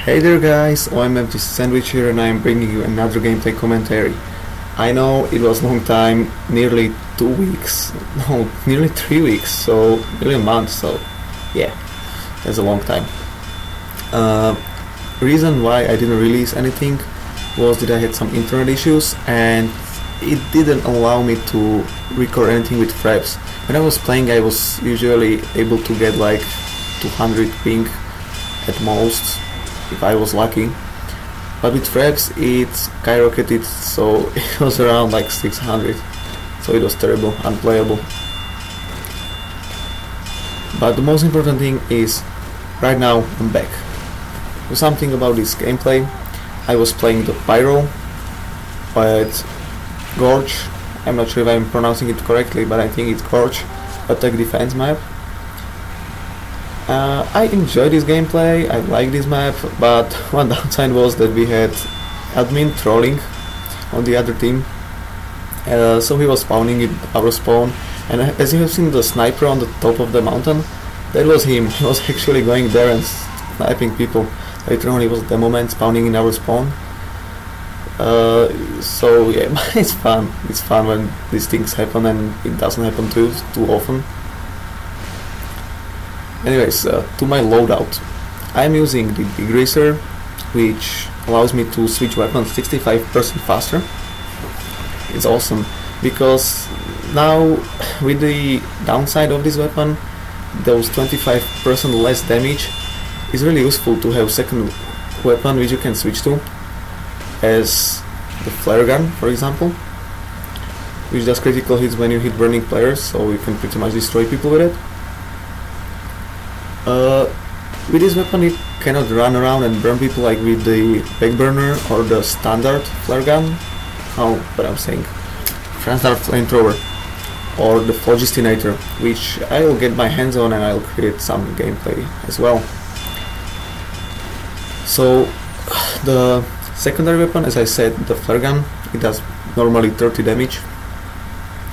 Hey there guys, OMFGSandwich here and I am bringing you another gameplay commentary. I know it was a long time, nearly 2 weeks, no, nearly 3 weeks, so nearly a month, so yeah, that's a long time. Reason why I didn't release anything was that I had some internet issues and it didn't allow me to record anything with fraps. When I was playing I was usually able to get like 200 ping at most, if I was lucky, but with fraps it skyrocketed, so it was around like 600, so it was terrible, unplayable. But the most important thing is, right now I'm back. So something about this gameplay, I was playing the Pyro at Gorge. I'm not sure if I'm pronouncing it correctly, but I think it's Gorge, attack defense map. I enjoy this gameplay, I like this map, but one downside was that we had admin trolling on the other team. So he was spawning in our spawn, and as you have seen the sniper on the top of the mountain, that was him. He was actually going there and sniping people. Later on he was demo man spawning in our spawn. So yeah, it's fun when these things happen, and it doesn't happen too often. Anyways, to my loadout, I'm using the Degreaser, which allows me to switch weapons 65% faster. It's awesome, because now with the downside of this weapon, those 25% less damage, is really useful to have second weapon which you can switch to, as the Flaregun, for example, which does critical hits when you hit burning players, so you can pretty much destroy people with it. With this weapon you cannot run around and burn people like with the backburner or the standard Flaregun. Oh, what I'm saying, standard flamethrower or the phlogistonator, which I will get my hands on and I'll create some gameplay as well. So the secondary weapon, as I said, the Flaregun, it does normally 30 damage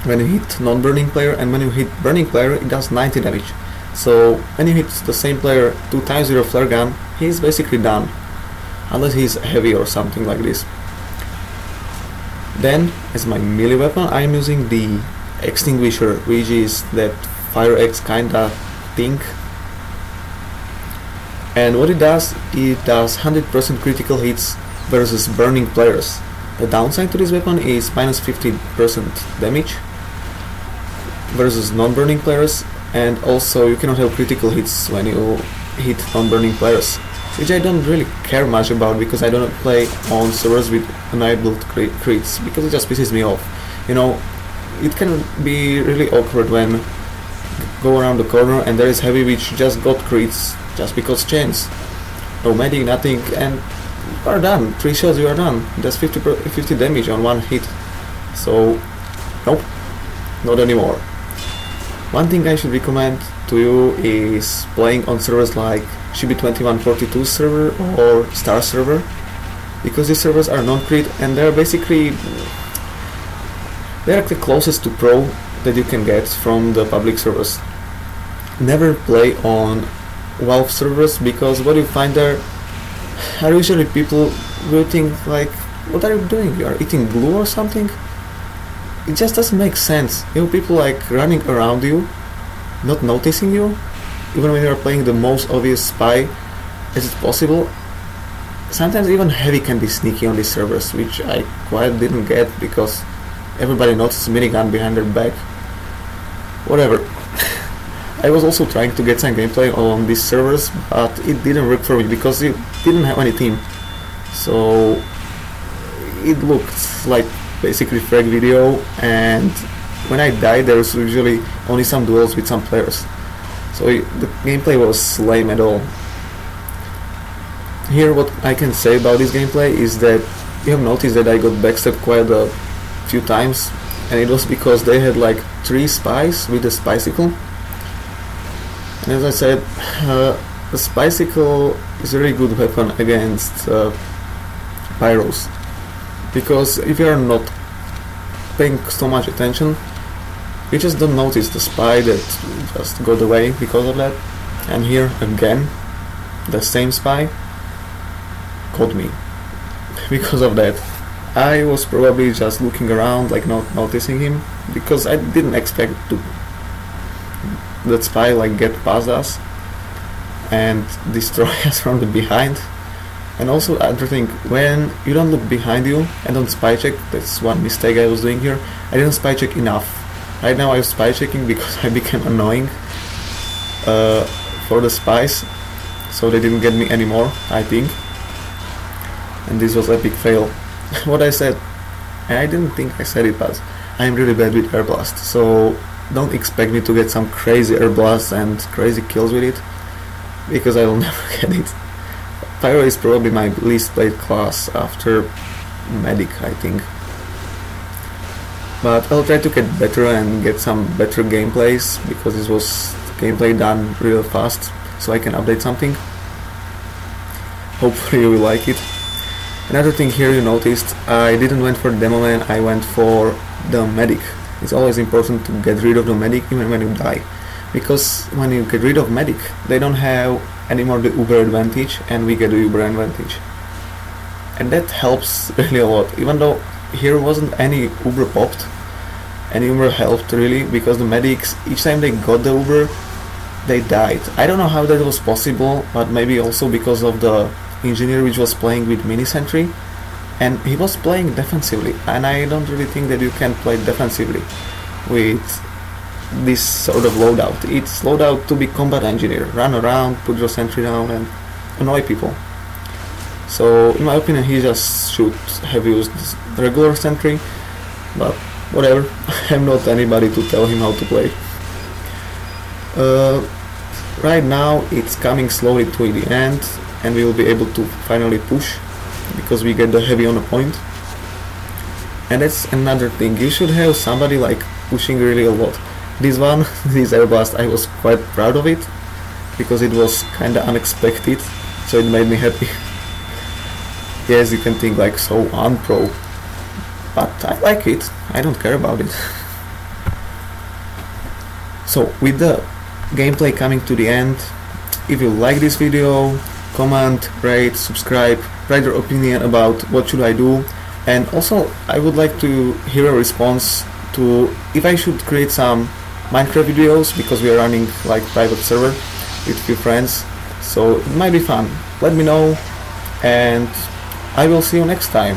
when you hit non-burning player, and when you hit burning player it does 90 damage. So when you hit the same player 2 times with your Flaregun, he's basically done, unless he's heavy or something like this. Then, as my melee weapon, I'm using the Axtinguisher, which is that fire axe kinda thing. And what it does 100% critical hits versus burning players. The downside to this weapon is minus 50% damage versus non-burning players, and also you cannot have critical hits when you hit non-burning players, which I don't really care much about, because I don't play on servers with enabled crits, because it just pisses me off. You know, it can be really awkward when you go around the corner and there is heavy which just got crits just because chance. No medic, nothing, and you are done. 3 shots, you are done. That's 50 damage on one hit. So, nope, not anymore. One thing I should recommend to you is playing on servers like Shibi2142 server or Star server, because these servers are non-crit and they're basically the closest to pro that you can get from the public servers. Never play on Valve servers, because what you find there are usually people who think like, what are you doing? You are eating glue or something? It just doesn't make sense. You have people like running around you, not noticing you, even when you are playing the most obvious spy as it's possible. Sometimes even heavy can be sneaky on these servers, which I quite didn't get, because everybody noticed minigun behind their back. Whatever. I was also trying to get some gameplay on these servers, but it didn't work for me because it didn't have any team. So it looked like basically frag video, and when I died there was usually only some duels with some players. So the gameplay was lame at all. Here what I can say about this gameplay is that you have noticed that I got backstabbed quite a few times, and it was because they had like 3 spies with the Spicicle. And as I said, the Spicicle is a really good weapon against pyros, because if you are not paying so much attention, you just don't notice the spy that just got away because of that. And here again, the same spy. caught me because of that. I was probably just looking around, like not noticing him, because I didn't expect to that spy like get past us and destroy us from the behind. And also other thing, when you don't look behind you and don't spy check, that's one mistake I was doing here. I didn't spy check enough. Right now I'm spy checking because I became annoying for the spies, so they didn't get me anymore, I think. And this was epic fail. What I said, and I didn't think I said it, but I'm really bad with air blast, so don't expect me to get some crazy air blast and crazy kills with it, because I will never get it. Pyro is probably my least played class after Medic, I think. But I'll try to get better and get some better gameplays, because this was gameplay done real fast, so I can update something. Hopefully you will like it. Another thing here you noticed, I didn't went for Demo Man, I went for the Medic. It's always important to get rid of the Medic even when you die, because when you get rid of Medic, they don't have anymore the Uber advantage, and we get the Uber advantage. And that helps really a lot, even though here wasn't any Uber popped, any Uber helped really, because the medics, each time they got the Uber, they died. I don't know how that was possible, but maybe also because of the engineer which was playing with mini sentry, and he was playing defensively, and I don't really think that you can play defensively with this sort of loadout. It's loadout to be combat engineer, run around, put your sentry down and annoy people. So in my opinion he just should have used regular sentry, but whatever, I'm not anybody to tell him how to play. Right now it's coming slowly to the end, and we will be able to finally push, because we get the heavy on the point. And that's another thing, you should have somebody like pushing really a lot. This one, this air blast, I was quite proud of it, because it was kinda unexpected, so it made me happy. Yes, you can think like so unpro, but I like it, I don't care about it. So with the gameplay coming to the end, if you like this video, comment, rate, subscribe, write your opinion about what should I do, and also I would like to hear a response to if I should create some Minecraft videos, because we are running like private server with few friends, so it might be fun. Let me know, and I will see you next time.